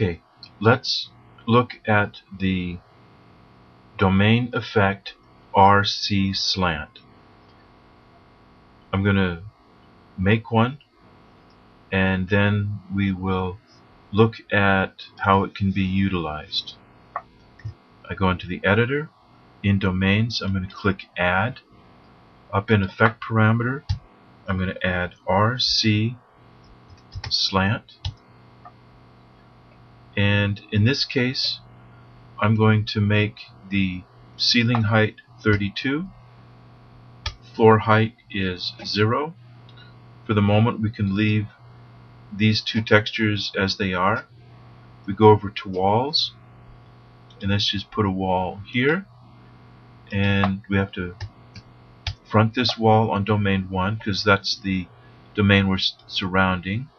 Okay, let's look at the domain effect RCSLANT. I'm going to make one, and then we will look at how it can be utilized. I go into the editor. In domains, I'm going to click add. Up in effect parameter, I'm going to add RCSLANT. And in this case, I'm going to make the ceiling height 32. Floor height is 0. For the moment, we can leave these two textures as they are. We go over to walls, and let's just put a wall here, and we have to front this wall on domain 1 because that's the domain we're surrounding.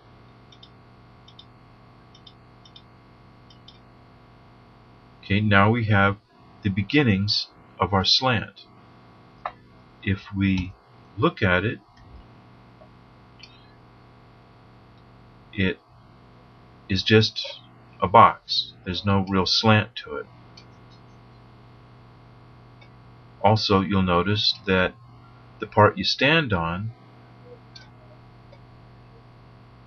Okay, now we have the beginnings of our slant. If we look at it, it is just a box. There's no real slant to it. Also, you'll notice that the part you stand on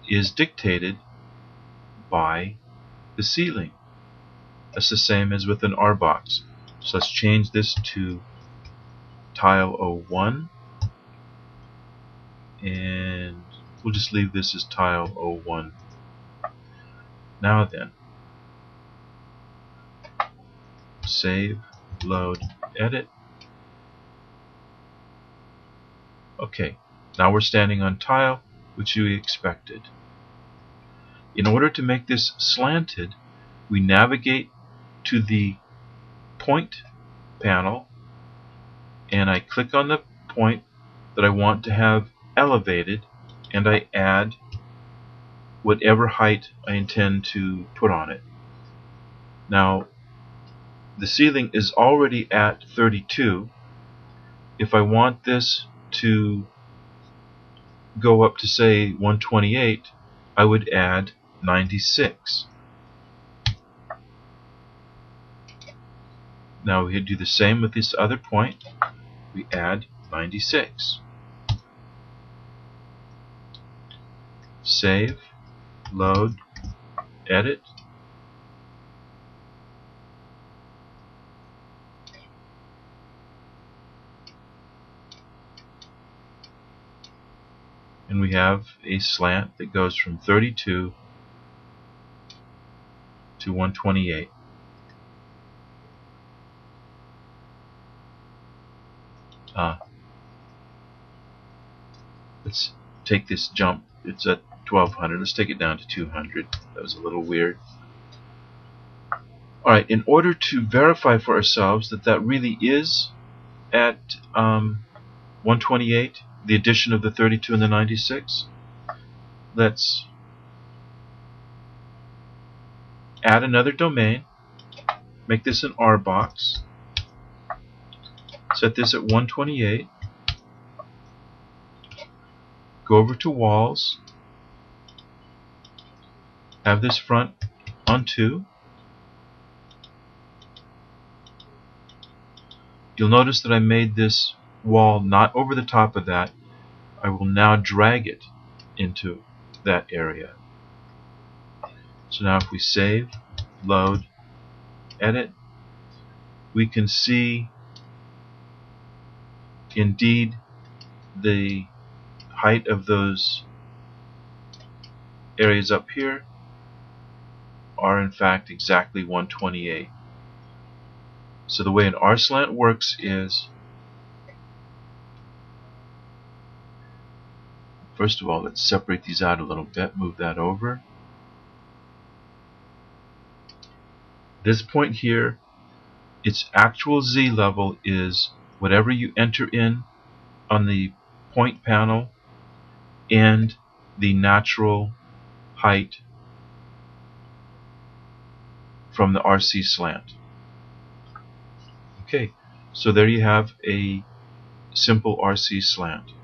is dictated by the ceiling. That's the same as with an R box. So let's change this to tile 01, and we'll just leave this as tile 01. Now then, save, load, edit. Okay, now we're standing on tile, which you expected. In order to make this slanted, we navigate to the point panel, and I click on the point that I want to have elevated, and I add whatever height I intend to put on it. Now, the ceiling is already at 32. If I want this to go up to, say, 128, I would add 96. Now we do the same with this other point. We add 96. Save, load, edit. And we have a slant that goes from 32 to 128. Let's take this jump. It's at 1200. Let's take it down to 200. That was a little weird. Alright, in order to verify for ourselves that that really is at 128, the addition of the 32 and the 96, let's add another domain, make this an R box, set this at 128, go over to walls, have this front on 2. You'll notice that I made this wall not over the top of that. I will now drag it into that area. So now if we save, load, edit, we can see indeed the height of those areas up here are in fact exactly 128. So the way an RSlant works is, first of all, let's separate these out a little bit, move that over. This point here, its actual Z level is whatever you enter in on the point panel and the natural height from the RCSLANT. Okay, so there you have a simple RCSLANT.